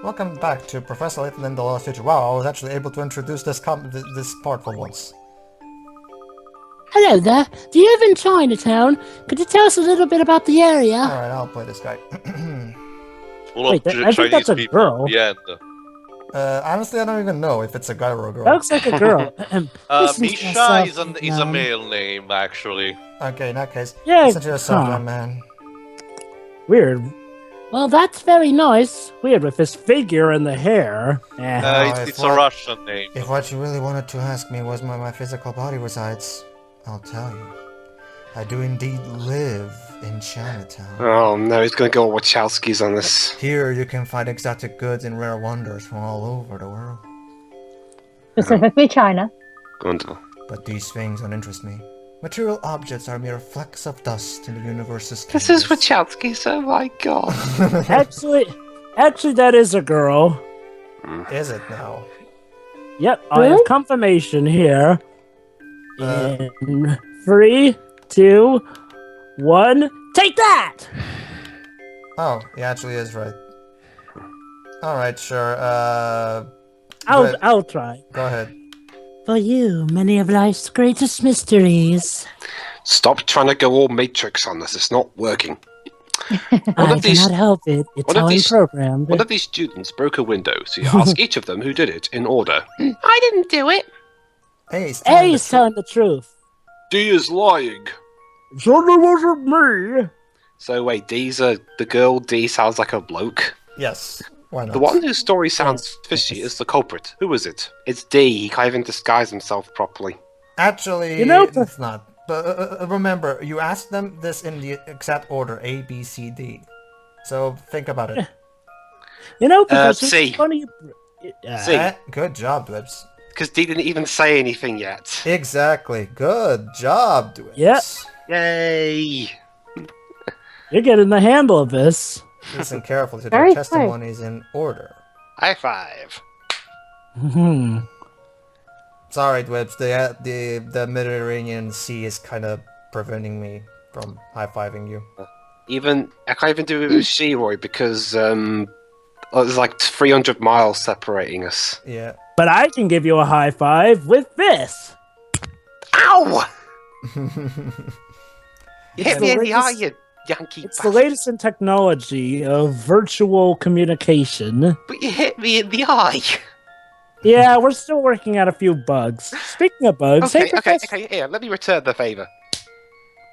Welcome back to Professor Layton in the Lost Future. Wow, I was actually able to introduce this part for once. Hello there. Do you live in Chinatown? Could you tell us a little bit about the area? Alright, I'll play this guy. Full Wait, of I think Chinese that's a people girl. at the end. Honestly, I don't even know if it's a guy or a girl. That looks like a girl. Listen to Misha myself, is a male name, actually. Okay, in that case, Yeah, listen to yourself, huh. young man. Weird. Well, that's very nice. Weird with this figure and the hair. It's a Russian name. If what you really wanted to ask me was where my physical body resides, I'll tell you. I do indeed live in Chinatown. Oh no, he's gonna go Wachowski's on this. Here you can find exotic goods and rare wonders from all over the world. Specifically China. Wonderful. But these things don't interest me. Material objects are mere flecks of dust in the universe's This is canvas. Wachowski's, oh my god. Actually, that is a girl. Is it now? Yep, I have confirmation here. In 3, 2, 1, take that! Oh, he actually is right. Alright, sure, I'll try. go ahead. For you, many of life's greatest mysteries. Stop trying to go all Matrix on us, it's not working. I cannot help it. It's how I'm programmed. One of these students broke a window, so you ask each of them who did it in order. I didn't do it. Hey, he's He's telling the truth. D is lying. Certainly wasn't me. So wait, D's the girl, D sounds like a bloke. Yes, why not? The one whose story sounds fishy is the culprit. Who is it? It's D, he can't even disguise himself properly. Actually, You know, it's not. But remember, you asked them this in the exact order, A, B, C, D. So think about it. You know, Professor, C. it's funny C. Good job, Dwibs. Because D didn't even say anything yet. Exactly. Good job, Dwibs. Yep. Yay! You're getting the handle of this. Listen carefully to Very their testimonies in order. High five. Sorry, Dwibs. The Mediterranean Sea is kind of preventing me from high-fiving you. I can't even do it with Sheroy because there's like 300 miles separating us. Yeah. But I can give you a high five with this. Ow! You hit It's me the in the eye, latest- you Yankee It's the bastard. latest in technology of virtual communication. But you hit me in the eye. Yeah, we're still working out a few bugs. Speaking of bugs, hey, Okay, Professor, here, let me return the favor.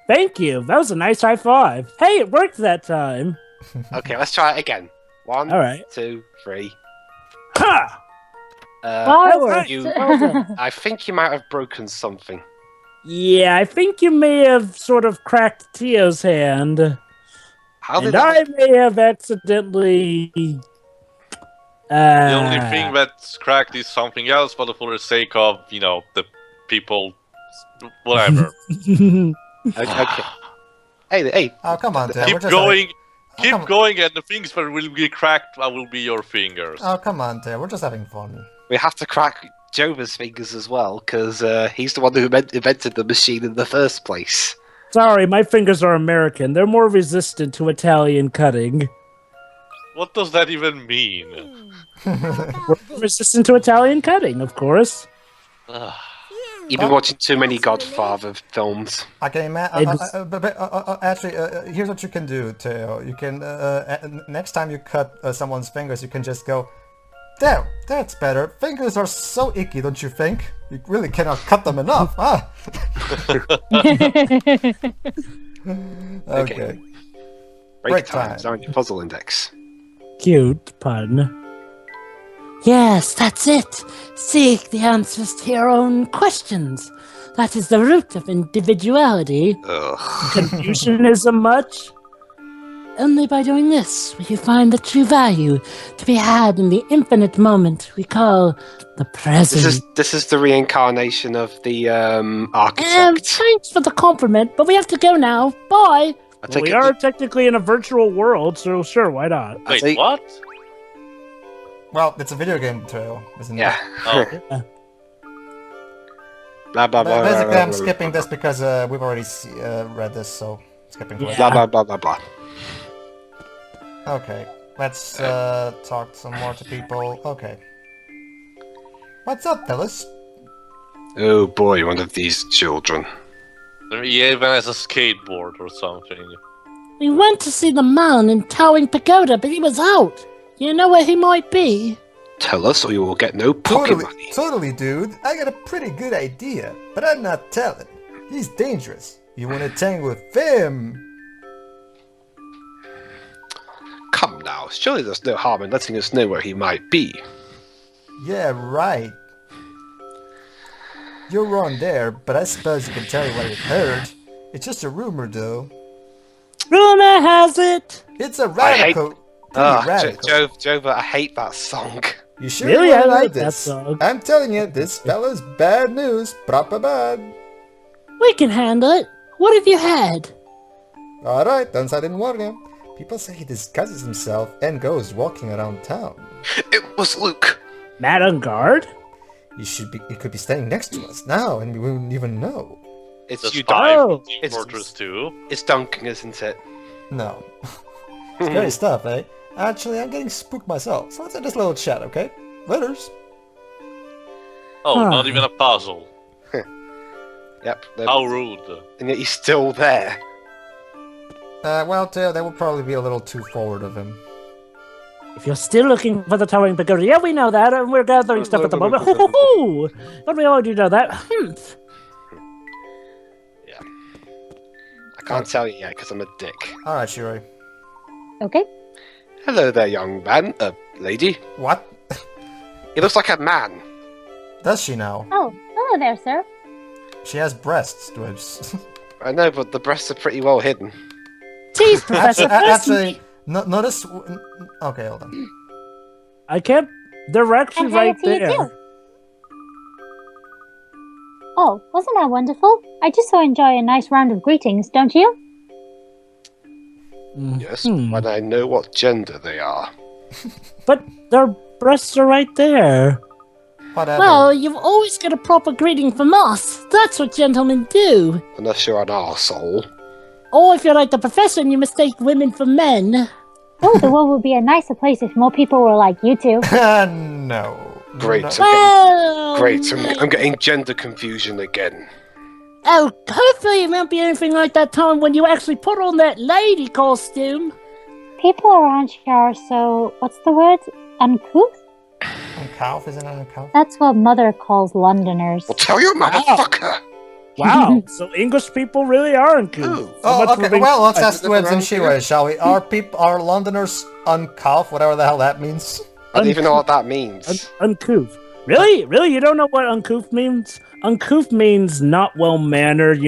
thank you. That was a nice high five. Hey, it worked that time. Okay, let's try it again. 1, All right. 2, 3. Ha! Fireworks. you- Well done. I think you might have broken something. Yeah, I think you may have sort of cracked Tio's hand. How And did I may have accidentally... The only thing that's cracked is something else, but for the sake of, the people, whatever. Okay. Hey, Oh, come on, Tail. Keep going, and the things that will be cracked will be your fingers. Oh, come on, Tail. We're just having fun. we have to crack Jova's fingers as well, because he's the one who invented the machine in the first place. Sorry, my fingers are American. They're more resistant to Italian cutting. What does that even mean? We're resistant to Italian cutting, of course. You've been watching too many Godfather films. Okay, man. Actually, here's what you can do, Tail. You can next time you cut someone's fingers, you can just go, "There, that's better. Fingers are so icky, don't you think? You really cannot cut them enough, huh?" Okay. Break Break time. time. It's on your puzzle index. Cute pun. Yes, that's it. Seek the answers to your own questions. That is the root of individuality. Ugh. Confucianism much? Only by doing this will you find the true value to be had in the infinite moment we call the present. This is the reincarnation of the architect. Thanks for the compliment, but we have to go now. Bye. I take We it are that- technically in a virtual world, so sure, why not? I Wait, think- what? Well, it's a video game, Tail, isn't Yeah. it? Oh. Blah blah blah. Basically, blah, I'm blah, skipping blah, this because we've already read this, so skipping forward. Yeah. Blah blah blah blah blah. Okay. Let's talk some more to people. Okay. What's up, fellas? Oh boy, one of these children. He even has a skateboard or something. We went to see the man in Towering Pagoda, but he was out. You know where he might be? Tell us or you will get no pocket money. Totally, dude. I got a pretty good idea, but I'm not telling. He's dangerous. You wanna tangle with him? Come now, surely there's no harm in letting us know where he might be. Yeah, right. You're wrong there, but I suppose you can tell you what you've heard. It's just a rumor, though. Rumor has it. It's a radical. Radical. Jova, I hate that song. You sure Really? you I wanna know like that this? song. I'm telling you, this fella's bad news. Proper bad. We can handle it. What have you had? Alright, then I didn't warn you. People say he disguises himself and goes walking around town. It was Luke. Matt on guard? He could be standing next to us now, and we wouldn't even know. It's There's you, 5 Oh. It's- Fortress 2. It's Duncan, isn't it? No. Scary stuff, eh? Actually, I'm getting spooked myself, so let's end this little chat, okay? Letters. Oh, Huh. not even a puzzle. Yep. How rude. And yet he's still there. Well, Tail, that would probably be a little too forward of him. If you're still looking for the Towering Pagoda, yeah, we know that, and we're gathering stuff at the moment. Hoo hoo hoo! But we already know that. I can't tell you yet because I'm a dick. Alright, Shiroi. Okay. Hello there, young man. Lady. What? He looks like a man. Does she now? Oh, hello there, sir. She has breasts, Dwibs. I know, but the breasts are pretty well hidden. Tease, Professor. Actually, notice... Okay, hold on. I can't. They're actually And right hello to you there. too. Oh, wasn't that wonderful? I just so enjoy a nice round of greetings, don't you? Yes, when I know what gender they are. But their breasts are right there. Whatever. Well, you've always got a proper greeting from us. That's what gentlemen do. Unless you're an arsehole. Or if you're like the professor and you mistake women for men. Oh, the world would be a nicer place if more people were like you two. No. Great. No. Well, Great, I'm getting gender confusion again. Oh, hopefully it won't be anything like that time when you actually put on that lady costume. People around here are so, what's the word? Uncouth? Uncouth? Isn't it uncouth? That's what Mother calls Londoners. Well, tell your motherfucker! Wow, so English people really are uncouth. Ooh. Oh, much for okay. being- Well, let's ask live Dwibs and around Shiroi, shall we? Are Londoners uncouth? Whatever the hell that means. I don't even know what that means. Uncouth. Really? Really? You don't know what uncouth means? Uncouth means not well-mannered,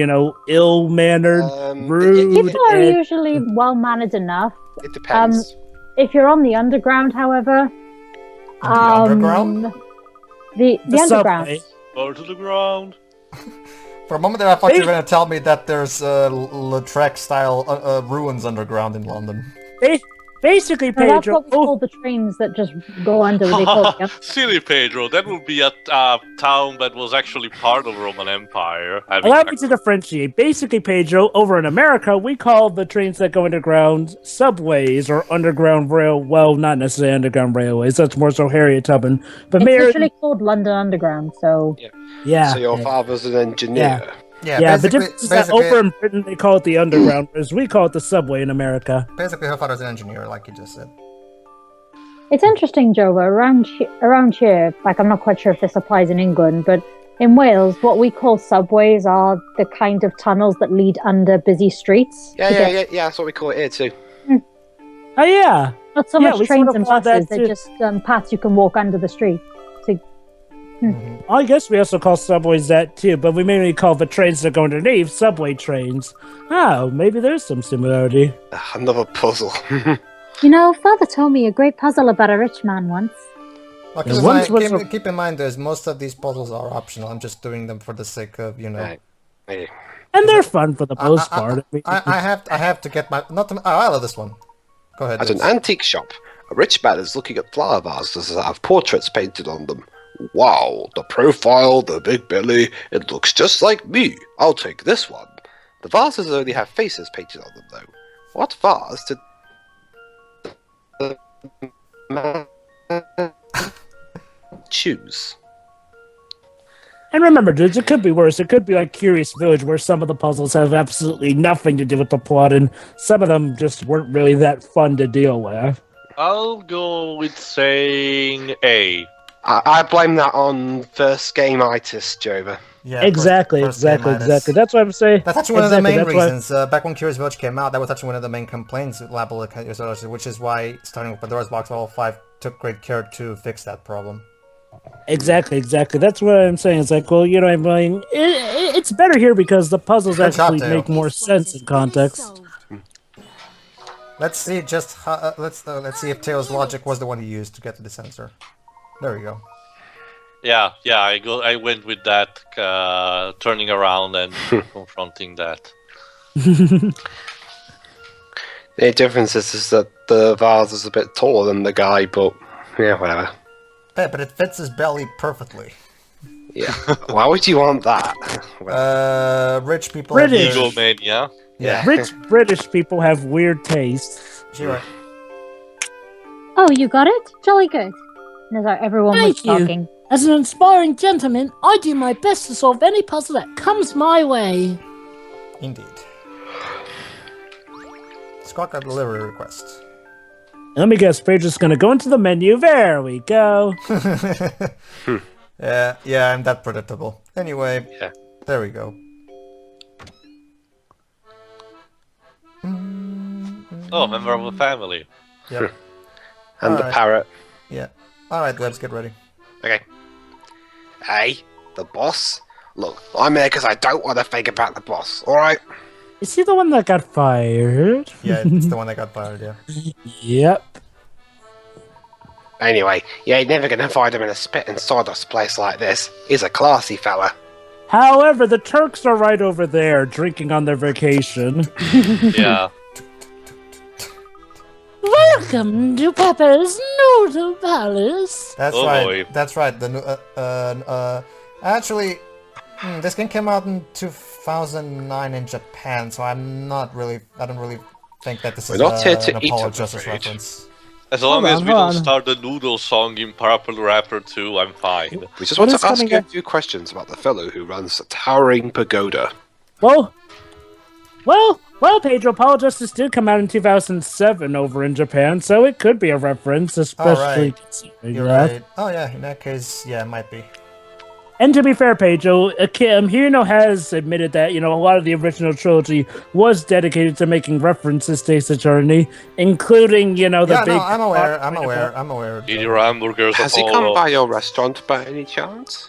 ill-mannered, rude. People are and- usually well-mannered enough. It depends. If you're on the underground, however... underground? The underground. subway. Go to the ground. For a moment there, I thought you were going to tell me that there's Lautrec-style ruins underground in London. Basically, So that's Pedro. what we call the trains that just go under. They call it. Silly Pedro, that would be a town that was actually part of Roman Empire. Allow me to differentiate. Basically, Pedro, over in America, we call the trains that go underground subways or underground rail. Well, not necessarily underground railways. That's more so Harriet Tubman. But It's Mary, usually called London Underground, so... yeah. So your father's an engineer. Yeah, the difference is that over in Britain they call it the underground, whereas we call it the subway in America. Basically, her father's an engineer, like you just said. It's interesting, Jova, around here, like I'm not quite sure if this applies in England, but in Wales, what we call subways are the kind of tunnels that lead under busy streets. Yeah, that's what we call it here too. Oh yeah. Not so Yeah, much we trains sort of and call that buses, they're too. just paths you can walk under the street. So, I guess we also call subways that too, but we mainly call the trains that go underneath subway trains. Oh, maybe there's some similarity. Another puzzle. you know, Father told me a great puzzle about a rich man once. Well, Yeah, once was keep in mind, most of these puzzles are optional. I'm just doing them for the sake of, Right. Hey. And they're fun for the most part. I have to get my... I love this one. Go ahead. At an Liz. antique shop, a rich man is looking at flower vases that have portraits painted on them. Wow, the profile, the big belly, it looks just like me. I'll take this one. The vases only have faces painted on them, though. What vase did the choose. And remember, dudes, it could be worse. It could be like Curious Village, where some of the puzzles have absolutely nothing to do with the plot, and some of them just weren't really that fun to deal with. I'll go with saying A. I blame that on first game-itis, Jova. Yeah, Exactly. That's what I'm saying. That's actually one of the main Exactly, that's why- reasons. Back when Curious Village came out, that was actually one of the main complaints with Lab, which is why starting with Pandora's Box Level 5 took great care to fix that problem. Exactly. That's what I'm saying. It's like, well, you know, I'm like, it's better here because the puzzles Good job, actually Dale. make more sense in context. Let's see just how, let's see if Tails' logic was the one he used to get to the sensor. There we go. Yeah, I went with that, turning around and confronting that. The difference is that the vase is a bit taller than the guy, but yeah, whatever. Yeah, but it fits his belly perfectly. Yeah. Why would you want that? Well, Rich people. British. Have Egomania. yeah. Rich British people have weird tastes. You're right. Oh, you got it? Jolly good. No, sorry, everyone was Thank you. talking. As an inspiring gentleman, I do my best to solve any puzzle that comes my way. Indeed. Scott got a delivery request. Let me guess, Pedro's gonna go into the menu. There we go. Yeah, I'm that predictable. Anyway, Yeah. there we go. Oh, member of a family. Yep. and the Alright. parrot. Yeah. Alright, let's get ready. Okay. Hey, the boss? Look, I'm here because I don't want to think about the boss, alright? Is he the one that got fired? Yeah, it's the one that got fired, yeah. Yep. Anyway, you ain't never gonna find him in a spit and sawdust place like this. He's a classy fella. However, the Turks are right over there, drinking on their vacation. Yeah. Welcome to Pepper's Noodle Palace. That's Oh, right. boy. That's right. Actually, this game came out in 2009 in Japan, so I don't really think that this We're is not here to an eat, Apollo I'm Justice afraid. reference. As long Hold as on, we hold don't on. start the noodle song in Purple Rapper 2, I'm fine. We just What want is to ask coming you a up? few questions about the fellow who runs the towering pagoda. Well, Pedro, Apollo Justice did come out in 2007 over in Japan, so it could be a reference, especially right. considering You're that. right. Oh yeah, in that case, yeah, it might be. And to be fair, Pedro, Hirino has admitted that, you know, a lot of the original trilogy was dedicated to making references to Ace Attorney, including, you know, the Yeah, big... no, I'm aware. Eat your hamburgers, Has he Apollo. come by your restaurant by any chance?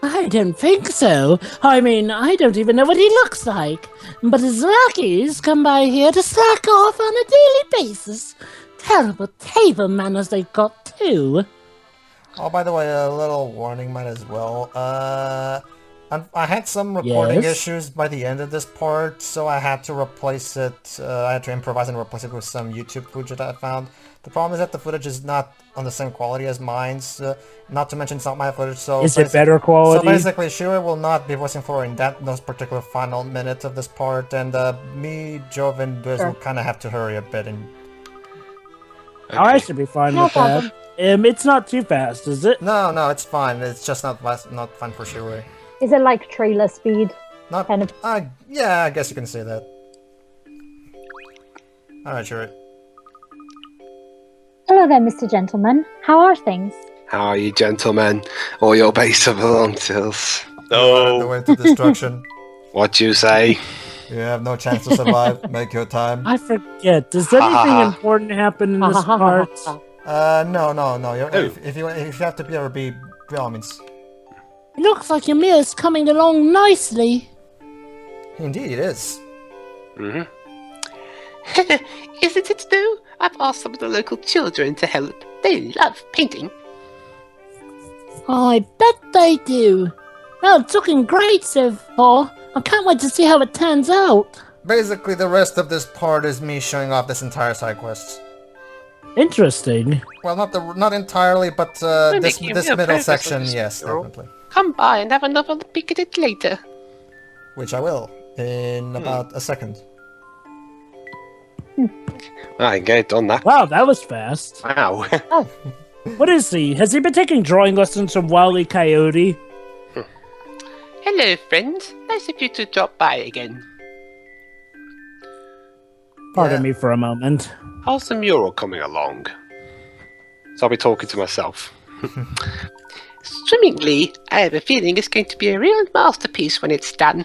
I don't think so. I mean, I don't even know what he looks like. But his lackeys come by here to slack off on a daily basis. Terrible table manners they've got, too. Oh, by the way, a little warning might as well. I had some recording Yes? issues by the end of this part, so I had to replace it. I had to improvise and replace it with some YouTube footage that I found. The problem is that the footage is not on the same quality as mine's. Not to mention it's not my footage, so... Is it better quality? So basically, Shira will not be voicing Flora in those particular final minutes of this part, and me, Jove, and Biz will kind of have to hurry a bit. And Oh, I should be fine No with problem. that. It's not too fast, is it? no, it's fine. It's just not fun for Shira. Is it like trailer speed? Not. Kind of. Yeah, I guess you can say that. All right, Shira. Hello there, Mr. Gentleman. How are things? How are you, gentlemen? All your base of belong to us. The No. way to destruction. What you say? You have no chance to survive. Make your time. I forget. Does anything important happen in this part? No. If you have to be or be, by all means. Looks like your meal's coming along nicely. Indeed, it is. Mm-hmm. Isn't it though? I've asked some of the local children to help. They love painting. I bet they do. Well, it's looking great so far. I can't wait to see how it turns out. Basically, the rest of this part is me showing off this entire side quest. Interesting. Well, not entirely, but this making this real middle progress on section, this, yes, girl. definitely. Come by and have another peek at it later. Which I will in about a second. I can get it done that. Wow, that was fast. Wow. What is he? Has he been taking drawing lessons from Wile E. Coyote? Hello, friends. Nice of you to drop by again. Pardon me for a moment. How's the mural coming along? So I'll be talking to myself. Swimmingly. I have a feeling it's going to be a real masterpiece when it's done.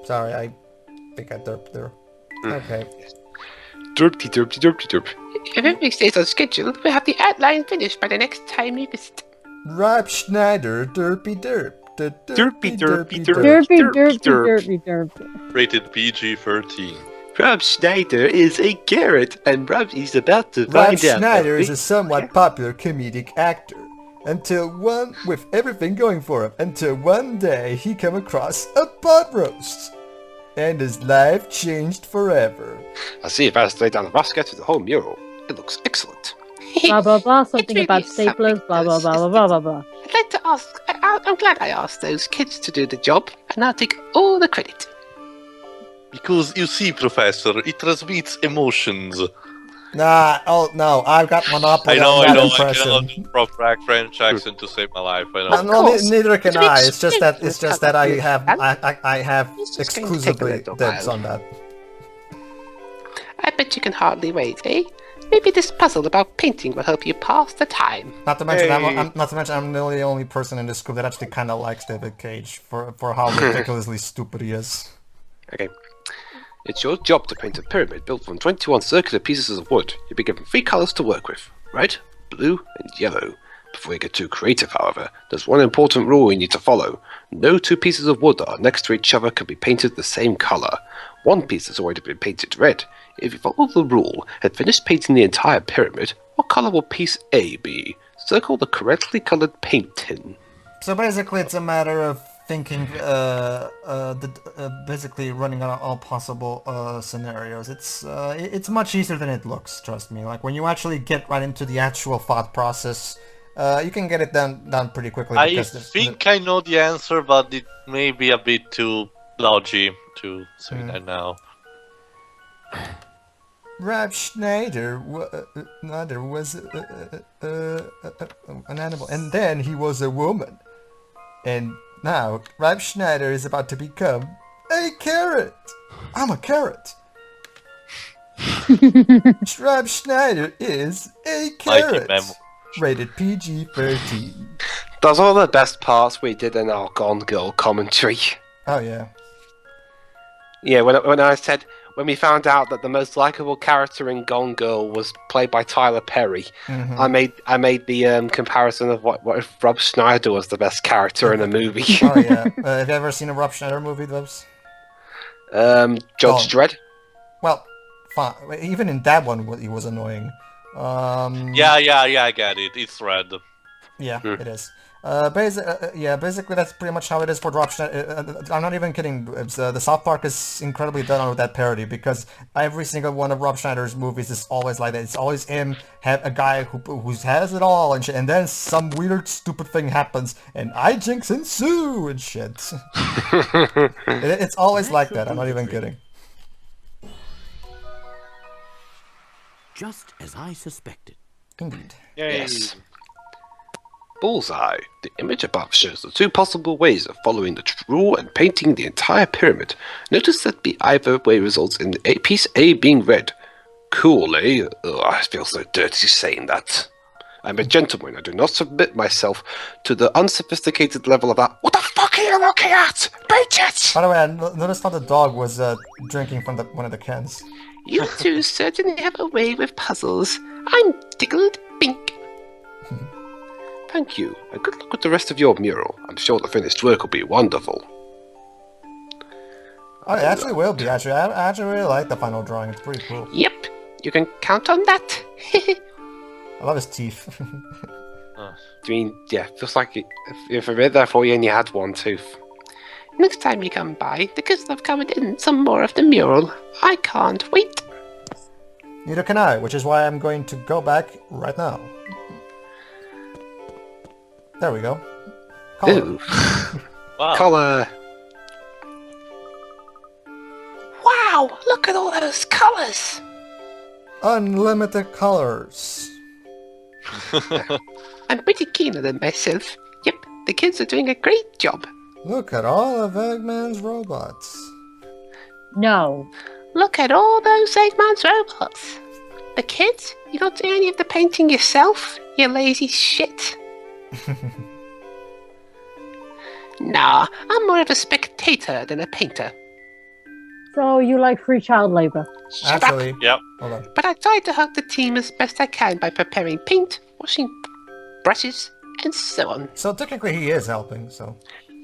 Sorry, I think I derped there. Okay. Derpty, derpty, derpty, derp. If everything stays on schedule, we'll have the outline finished by the next time you visit. Rob Schneider, derpy derp. Derpy, derpy, Derpy. Rated PG-13. Rob Schneider is a carrot, and Rob is about to Rob find out. Schneider is a somewhat popular comedic actor. With everything going for him, until one day he came across a pot roast. And his life changed forever. I see if I stay down the basket with the whole mural. It looks excellent. Blah blah blah. Something It's about really staplers. something Blah blah else, blah blah isn't blah it? blah blah. I'd like to ask, I'm glad I asked those kids to do the job, and I'll take all the credit. Because you see, Professor, it transmits emotions. Oh no, I've got monopoly I know, on I that know, I impression. cannot do proper French accent to save my life, I know. No, course. neither can It's I. rich. It's just that I have I have It's just going to take a exclusively little dibs while. on that. I bet you can hardly wait, eh? Maybe this puzzle about painting will help you pass the time. Not to mention, Hey. I'm really the only person in this group that actually kind of likes David Cage for how ridiculously stupid he is. Okay. It's your job to paint a pyramid built from 21 circular pieces of wood. You'll be given 3 colors to work with: red, blue, and yellow. Before you get too creative, however, there's one important rule you need to follow. No 2 pieces of wood that are next to each other can be painted the same color. One piece has already been painted red. If you follow the rule and finish painting the entire pyramid, what color will piece A be? Circle the correctly colored paint tin. So basically, it's a matter of thinking, basically running on all possible scenarios. It's much easier than it looks. Trust me. Like when you actually get right into the actual thought process, you can get it done pretty quickly. I because think I know the answer, but it may be a bit too dodgy to say that now. Rob Schneider was an animal, and then he was a woman, and now Rob Schneider is about to become a carrot. I'm a carrot. Rob Schneider is a carrot. memo. Rated PG-13. Those are the best parts we did in our Gone Girl commentary. Oh yeah. Yeah, when we found out that the most likable character in Gone Girl was played by Tyler Perry, I made the comparison of what if Rob Schneider was the best character in a movie. Oh yeah. Have you ever seen a Rob Schneider movie, Dubs? Judge Dredd. Well, fine. Even in that one, he was annoying. Yeah, I get it. It's red. Yeah, it is. Basically that's pretty much how it is for Rob Schneider. I'm not even kidding. The South Park is incredibly done with that parody because every single one of Rob Schneider's movies is always like that. It's always him, have a guy who has it all and shit, and then some weird stupid thing happens and hijinks ensue and shit. It's always like that. I'm not even kidding. Just as I suspected. Indeed. Yes. Bullseye. The image above shows the 2 possible ways of following the rule and painting the entire pyramid. Notice that either way results in piece A being red. Cool, eh? Ugh, I feel so dirty saying that. I'm a gentleman. I do not submit myself to the unsophisticated level of that. What the fuck are you looking at? Paint it! By the way, I noticed how the dog was drinking from one of the cans. You two certainly have a way with puzzles. I'm tickled pink. Thank you, and good luck with the rest of your mural. I'm sure the finished work will be wonderful. Oh, it actually will be. I actually really like the final drawing. It's pretty cool. Yep, you can count on that. I love his teeth. I mean, yeah, feels like if I read that for you and you had one tooth. Next time you come by, the kids have covered in some more of the mural. I can't wait. Neither can I, which is why I'm going to go back right now. There we go. Color. Ooh. Wow. Color. Wow, look at all those colours. Unlimited colors. I'm pretty keen on them myself. Yep, the kids are doing a great job. Look at all of Eggman's robots. No. Look at all those Eggman's robots. The kids? You don't do any of the painting yourself, you lazy shit. Nah, I'm more of a spectator than a painter. So you like free child labor? Shut up. Actually, Yep. hold on. But I try to help the team as best I can by preparing paint, washing brushes, and so on. So technically he is helping, so...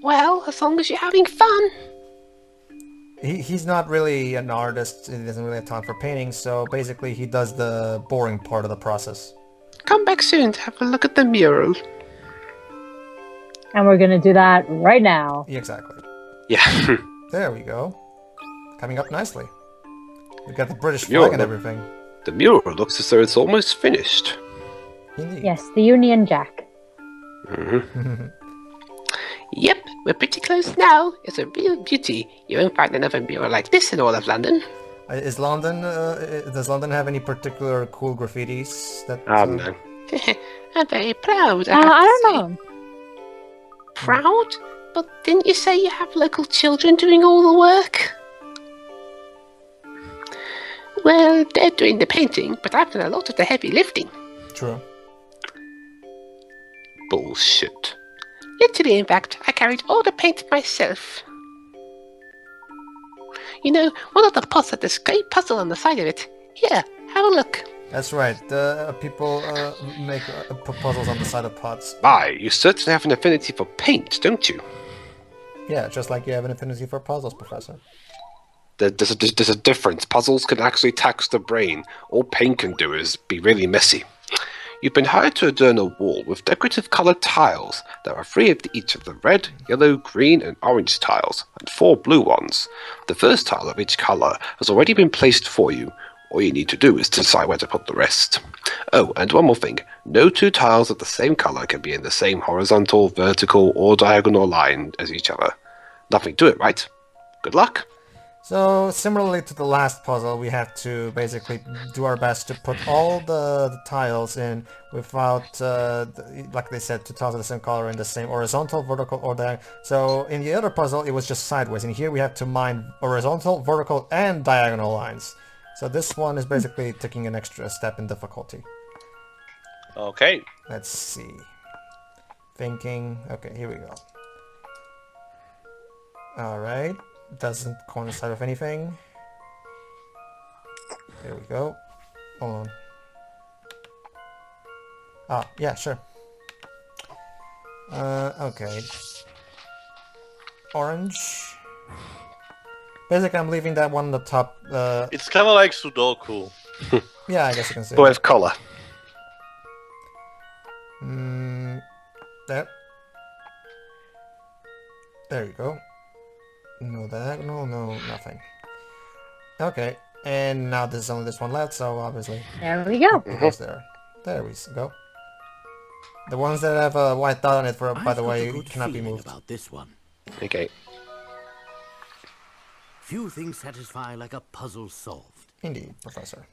Well, as long as you're having fun. He's not really an artist, he doesn't really have time for painting, so basically he does the boring part of the process. Come back soon to have a look at the mural. And we're gonna do that right now. Exactly. Yeah. There we go. Coming up nicely. We got the British Mural. flag and everything. The mural looks as though it's almost finished. Indeed. Yes, the Union Jack. Yep, we're pretty close now. It's a real beauty. You won't find another mural like this in all of London. Is London, does London have any particular cool graffitis? That, No. I'm very proud. I don't know. Proud? But didn't you say you have local children doing all the work? Well, they're doing the painting, but I've done a lot of the heavy lifting. True. Bullshit. Literally, in fact, I carried all the paint myself. You know, one of the pots had this great puzzle on the side of it. Here, have a look. That's right. People make puzzles on the side of pots. My, you certainly have an affinity for paint, don't you? Yeah, just like you have an affinity for puzzles, Professor. There's a difference. Puzzles can actually tax the brain. All paint can do is be really messy. You've been hired to adorn a wall with decorative coloured tiles. There are 3 of each of the red, yellow, green and orange tiles, and 4 blue ones. The first tile of each colour has already been placed for you. All you need to do is decide where to put the rest. Oh, and one more thing. No 2 tiles of the same colour can be in the same horizontal, vertical or diagonal line as each other. Nothing to it, right? Good luck. So, similarly to the last puzzle, we have to basically do our best to put all the tiles in without, like they said, 2 tiles of the same color in the same horizontal, vertical, or diagonal. So, in the other puzzle, it was just sideways. And here we have to mine horizontal, vertical, and diagonal lines. So this one is basically taking an extra step in difficulty. Okay. Let's see. Thinking. Okay, here we go. Alright. Doesn't coincide with anything. There we go. Hold on. Ah, yeah, sure. Okay. Orange. Basically, I'm leaving that one on the top. It's kind of like Sudoku. Yeah, I guess you can say. But with colour. There. There you go. No diagonal, no nothing. Okay, and now there's only this one left, so obviously There we go. it goes there. There we go. The ones that have a white dot on it, by the way, cannot be moved. About this one. Okay. Few things satisfy like a puzzle solved. Indeed, Professor.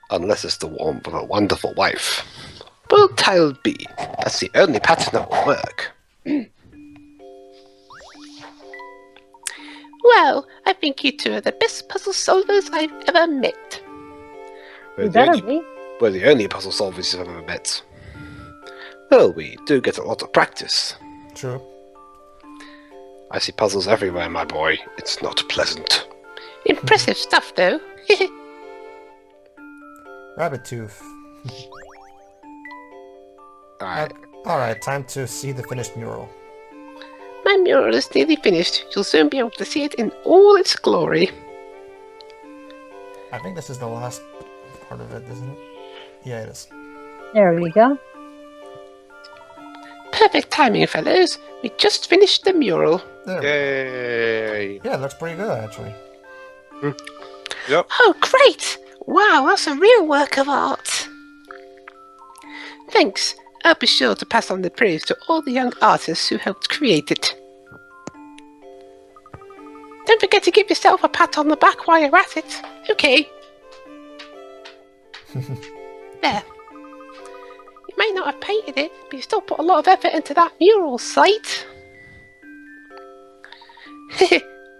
Unless it's the one with a wonderful wife. Well, tile B. That's the only pattern that will work. Well, I think you 2 are the best puzzle solvers I've ever met. We're You the better only- be. We're the only puzzle solvers you've ever met. Well, we do get a lot of practice. True. I see puzzles everywhere, my boy. It's not pleasant. Impressive stuff, though. Rabbit tooth. Alright. Alright, time to see the finished mural. My mural is nearly finished. You'll soon be able to see it in all its glory. I think this is the last part of it, isn't it? Yeah, it is. There we go. Perfect timing, fellows. We just finished the mural. There we go. Yay. Yeah, it looks pretty good, actually. Yep. Oh, great! Wow, that's a real work of art. Thanks. I'll be sure to pass on the praise to all the young artists who helped create it. Don't forget to give yourself a pat on the back while you're at it. Okay. There. You may not have painted it, but you still put a lot of effort into that mural site.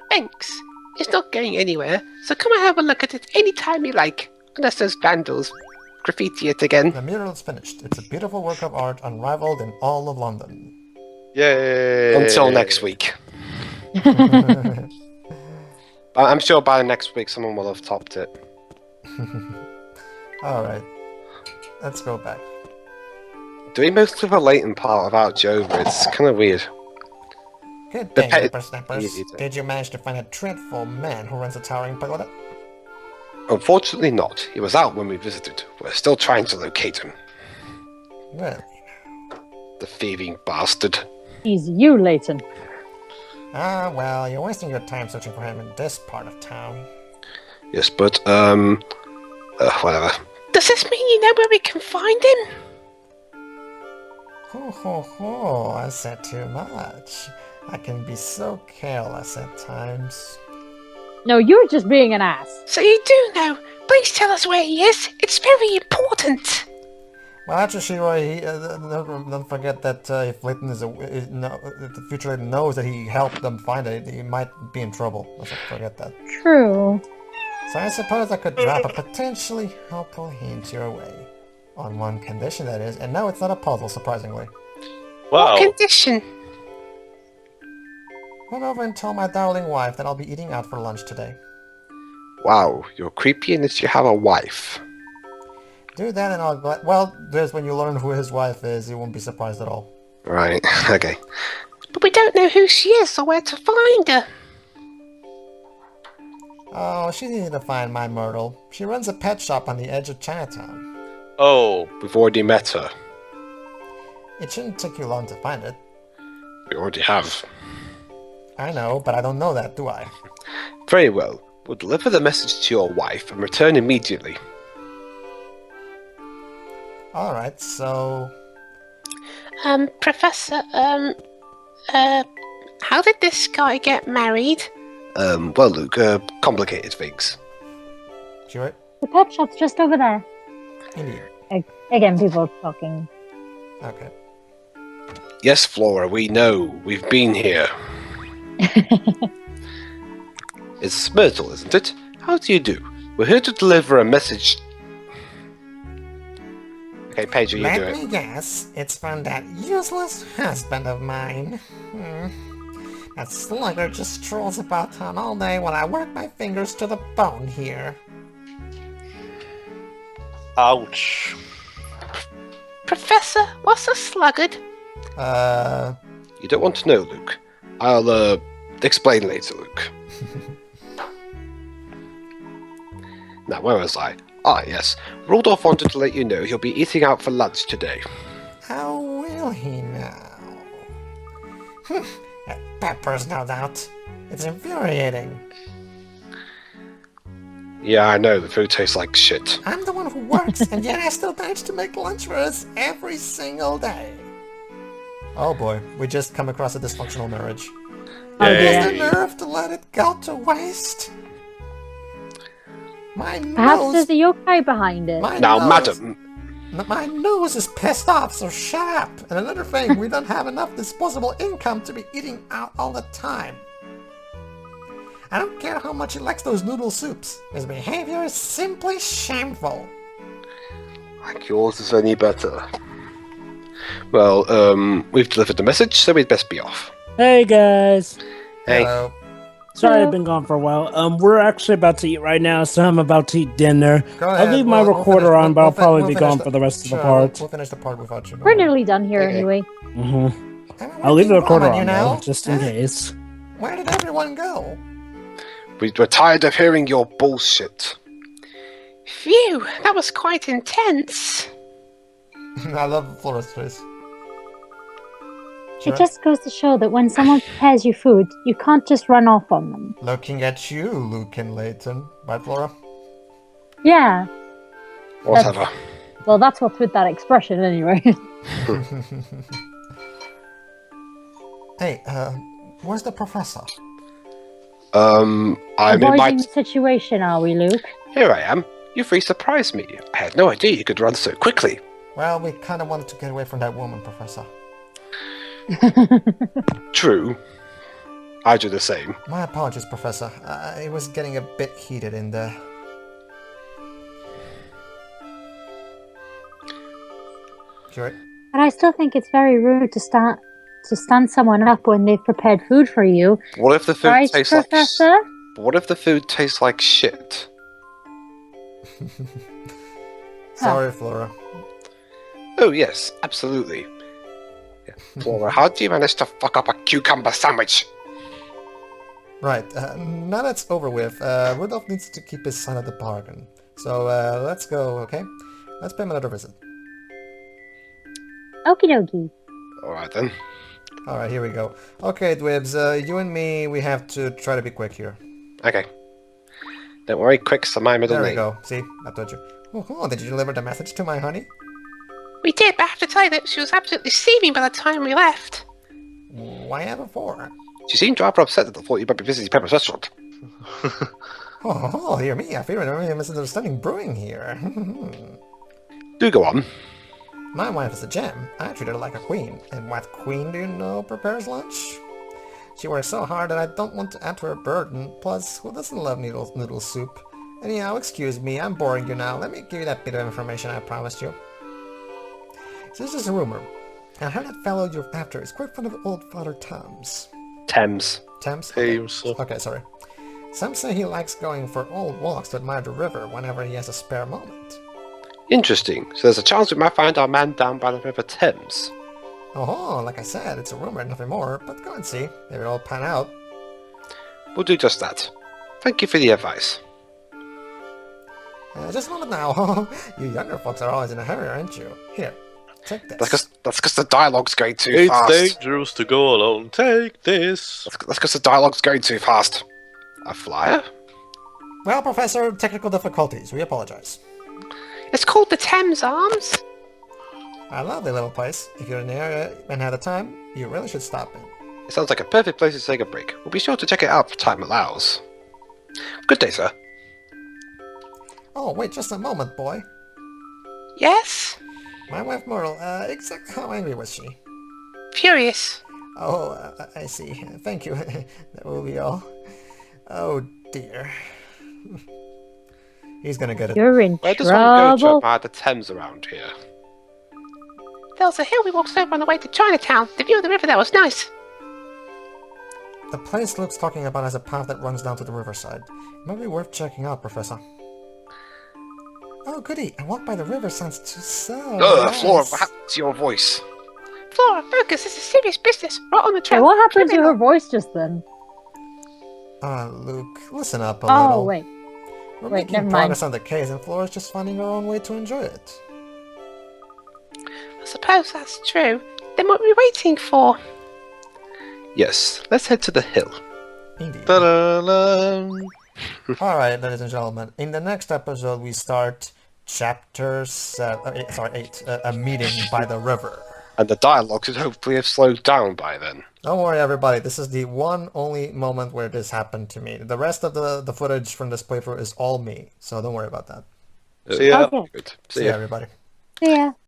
Thanks. It's not going anywhere, so come and have a look at it any time you like. Unless those vandals graffiti it again. The mural is finished. It's a beautiful work of art, unrivaled in all of London. Yay! Until next week. I'm sure by next week someone will have topped it. Alright. Let's go back. Doing most of the Layton part without Jova is kind of weird. Good The day, pet- whippersnappers. Yeah, Did you manage to find a dreadful man who runs a towering pagoda? Unfortunately not. He was out when we visited. We're still trying to locate him. Well, The thieving bastard. He's you, Layton. well, you're wasting your time searching for him in this part of town. Yes, but, whatever. Does this mean you know where we can find him? Ho, I said too much. I can be so careless at times. No, you're just being an ass. So you do know. Please tell us where he is. It's very important. Well, actually, Shiroi, don't forget that if Layton if the Future Layton knows that he helped them find it, he might be in trouble. Let's not forget that. True. So I suppose I could drop a potentially helpful hint your way. On one condition, that is. And no, it's not a puzzle, surprisingly. Wow. What condition? Run over and tell my darling wife that I'll be eating out for lunch today. Wow, you're creepy and that you have a wife. Do that and I'll... Well, there's when you learn who his wife is, you won't be surprised at all. Right, okay. But we don't know who she is or where to find her. Oh, she's easy to find, my Myrtle. She runs a pet shop on the edge of Chinatown. Oh, We've already met her. It shouldn't take you long to find it. We already have. I know, but I don't know that, do I? Very well. We'll deliver the message to your wife and return immediately. Alright, so... Professor, how did this guy get married? Well, Luke, complicated things. Sure? The pet shop's just over there. Indeed. Again, people talking. Okay. Yes, Flora, we know. We've been here. It's Myrtle, isn't it? How do you do? We're here to deliver a message. Okay, Pedro, you do Let it. me guess, it's from that useless husband of mine. That slugger just strolls about town all day while I work my fingers to the bone here. ouch. Professor, what's a sluggard? You don't want to know, Luke. I'll, explain later, Luke. Now, where was I? Ah, yes. Rudolph wanted to let you know he'll be eating out for lunch today. How will he now? Peppers, no doubt. It's infuriating. Yeah, I know, the food tastes like shit. I'm the one who works, and yet I still manage to make lunch for us every single day. Oh boy, we just come across a dysfunctional marriage. Oh Has dear. the nerve to let it go to waste? My Perhaps nose... there's a yokai behind it. my Now, nose- madam, My nose is pissed off, so shut up! And another thing, we don't have enough disposable income to be eating out all the time. I don't care how much he likes those noodle soups. His behavior is simply shameful. like yours is any better. Well, we've delivered the message, so we'd best be off. Hey guys. Hey, Sorry Hello. I've been gone for a while. We're actually about to eat right now, so I'm about to eat dinner. Go I'll ahead, leave my we'll recorder finish- on, but I'll we'll probably finish be gone for the rest of the sure, part. We'll finish the part without you. We're nearly done here Okay. anyway. I'll leave the recorder on, you though, know? just in case. Where did everyone go? we're tired of hearing your bullshit. Phew, that was quite intense. I love Flora's face. It just goes to show that when someone prepares you food, you can't just run off on them. Looking at you, Luke and Layton. Right, Flora? Yeah. Whatever. Well, that's what's with that expression anyway. Hey, where's the professor? I'm in Avoiding my... the situation, are we, Luke? Here I am. You three surprised me. I had no idea you could run so quickly. Well, we kind of wanted to get away from that woman, Professor. True. I do the same. My apologies, Professor. It was getting a bit heated in there. Sure. But I still think it's very rude to stand someone up when they've prepared food for you. What if the food Right, tastes Professor? like... What if the food tastes like shit? Sorry, Flora. Oh, yes, absolutely. Yeah. Flora, how do you manage to fuck up a cucumber sandwich? Right, now that's over with, Rudolph needs to keep his son at the bargain. So, let's go, okay? Let's pay him another visit. Okie dokie. Alright then. Alright, here we go. Okay, Dwibs, you and me, we have to try to be quick here. Okay. Don't worry, quick's my middle There name. we go, see? I told you. Oh, did you deliver the message to my honey? We did, but I have to tell you that she was absolutely steaming by the time we left. Why ever for? She seemed rather upset at the thought you might be visiting Pepper's restaurant. Oh, dear me, I fear there may be a misunderstanding brewing here. Do go on. My wife is a gem. I treat her like a queen. And what queen do you know prepares lunch? She works so hard that I don't want to add to her burden. Plus, who doesn't love noodle soup? Anyhow, excuse me, I'm boring you now. Let me give you that bit of information I promised you. So this is a rumor. I heard that fellow you're after is quite fond of old Father Thames. Thames. Thames? Thames. Okay, sorry. Some say he likes going for old walks to admire the river whenever he has a spare moment. Interesting. So there's a chance we might find our man down by the River Thames. Oh, like I said, it's a rumor, nothing more, but go and see. Maybe it'll pan out. We'll do just that. Thank you for the advice. Just a moment now. You younger folks are always in a hurry, aren't you? Here, take this. That's because the dialogue's going too It's fast. dangerous to go alone. Take this. That's because the dialogue's going too fast. A flyer? Well, Professor, technical difficulties. We apologize. It's called the Thames Arms. A lovely little place. If you're in the area and have the time, you really should stop in. It sounds like a perfect place to take a break. We'll be sure to check it out if time allows. Good day, sir. Oh, wait just a moment, boy. Yes? My wife Myrtle, exactly how angry was she? Furious. Oh, I see. Thank you. That will be all. Oh, dear. He's gonna get it. You're in Where does one go to trouble. admire the Thames around here? There was a hill we walked over on the way to Chinatown. The view of the river there was nice. The place Luke's talking about has a path that runs down to the riverside. It might be worth checking out, Professor. Oh, goody. A walk by the river sounds too sad. Ugh, Flora, what happened to your voice? Flora, focus. This is serious business. Right on the Hey, trail. what happened to Criminal. her voice just then? Luke, listen up a Oh, little. wait. We're Wait, making never progress mind. on the case, and Flora's just finding her own way to enjoy it. I suppose that's true. Then what are we waiting for? Yes, let's head to the hill. Indeed. Ta-da-da. Alright, ladies and gentlemen, in the next episode we start chapter 8, a meeting by the river. And the dialogue should hopefully have slowed down by then. Don't worry everybody, this is the one only moment where this happened to me. The rest of the footage from this playthrough is all me, so don't worry about that. See ya. Okay. Good. See ya everybody. See ya.